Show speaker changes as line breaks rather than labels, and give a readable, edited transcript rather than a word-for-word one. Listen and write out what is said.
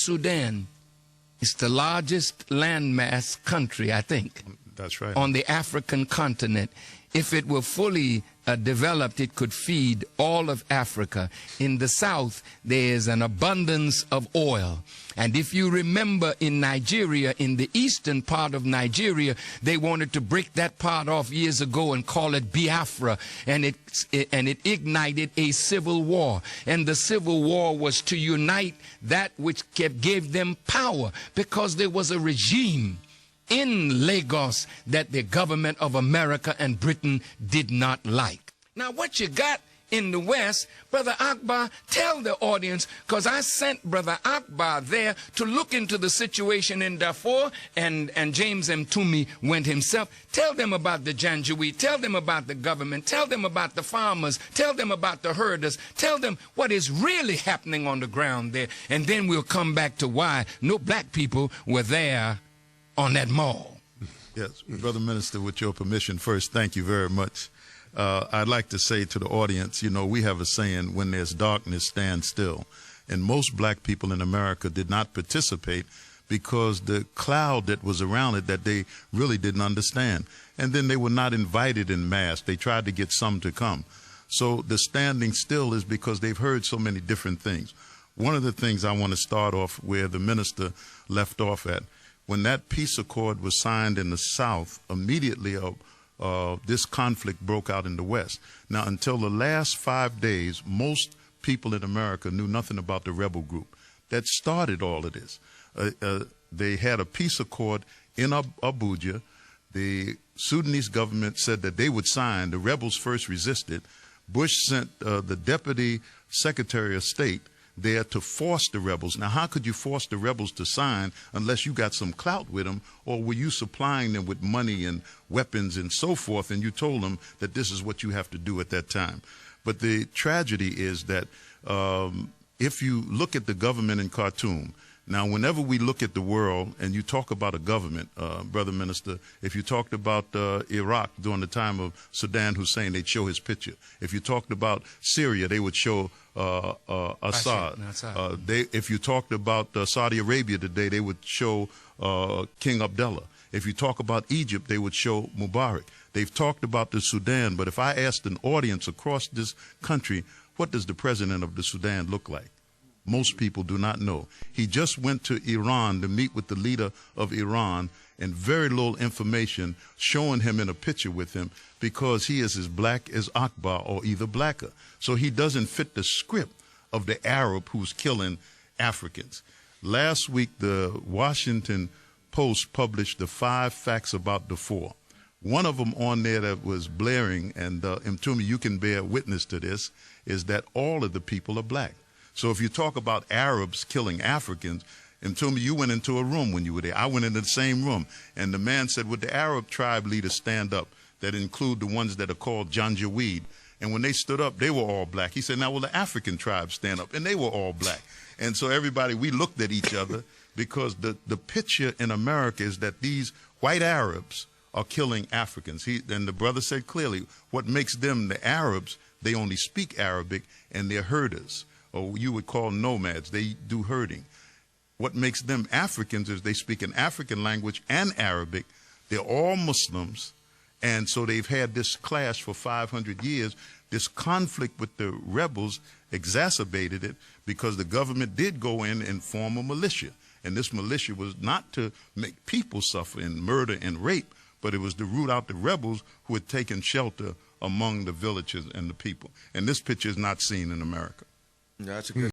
Sudan is the largest landmass country, I think.
That's right.
On the African continent. If it were fully developed, it could feed all of Africa. In the south, there is an abundance of oil. And if you remember in Nigeria, in the eastern part of Nigeria, they wanted to break that part off years ago and call it Biafra. And it ignited a civil war. And the civil war was to unite that which gave them power, because there was a regime in Lagos that the government of America and Britain did not like. Now, what you got in the West, Brother Akbar, tell the audience, because I sent Brother Akbar there to look into the situation in Darfur, and James M. Toomey went himself. Tell them about the Janjaweed, tell them about the government, tell them about the farmers, tell them about the herders, tell them what is really happening on the ground there, and then we'll come back to why no black people were there on that mall.
Yes, Brother Minister, with your permission, first, thank you very much. I'd like to say to the audience, you know, we have a saying, when there's darkness, stand still. And most black people in America did not participate because the cloud that was around it that they really didn't understand. And then they were not invited in mass. They tried to get some to come. So the standing still is because they've heard so many different things. One of the things I want to start off where the minister left off at, when that peace accord was signed in the South, immediately this conflict broke out in the West. Now, until the last 5 days, most people in America knew nothing about the rebel group that started all of this. They had a peace accord in Abuja. The Sudanese government said that they would sign. The rebels first resisted. Bush sent the Deputy Secretary of State there to force the rebels. Now, how could you force the rebels to sign unless you got some clout with them, or were you supplying them with money and weapons and so forth, and you told them that this is what you have to do at that time? But the tragedy is that if you look at the government in Khartoum, now, whenever we look at the world and you talk about a government, Brother Minister, if you talked about Iraq during the time of Saddam Hussein, they'd show his picture. If you talked about Syria, they would show Assad. If you talked about Saudi Arabia today, they would show King Abdullah. If you talk about Egypt, they would show Mubarak. They've talked about the Sudan, but if I asked an audience across this country, what does the president of the Sudan look like? Most people do not know. He just went to Iran to meet with the leader of Iran, and very little information showing him in a picture with him, because he is as black as Akbar or either blacker. So he doesn't fit the script of the Arab who's killing Africans. Last week, the Washington Post published the 5 facts about Darfur. One of them on there that was blaring, and Mtumi, you can bear witness to this, is that all of the people are black. So if you talk about Arabs killing Africans, and told me you went into a room when you were there. I went into the same room, and the man said, would the Arab tribe leaders stand up, that include the ones that are called Janjaweed? And when they stood up, they were all black. He said, now will the African tribes stand up? And they were all black. And so everybody, we looked at each other, because the picture in America is that these white Arabs are killing Africans. And the brother said clearly, what makes them the Arabs, they only speak Arabic, and they're herders, or you would call nomads. They do herding. What makes them Africans is they speak an African language and Arabic. They're all Muslims, and so they've had this clash for 500 years. This conflict with the rebels exacerbated it, because the government did go in and form a militia. And this militia was not to make people suffer in murder and rape, but it was to root out the rebels who had taken shelter among the villagers and the people. And this picture is not seen in America.
Yeah, that's a good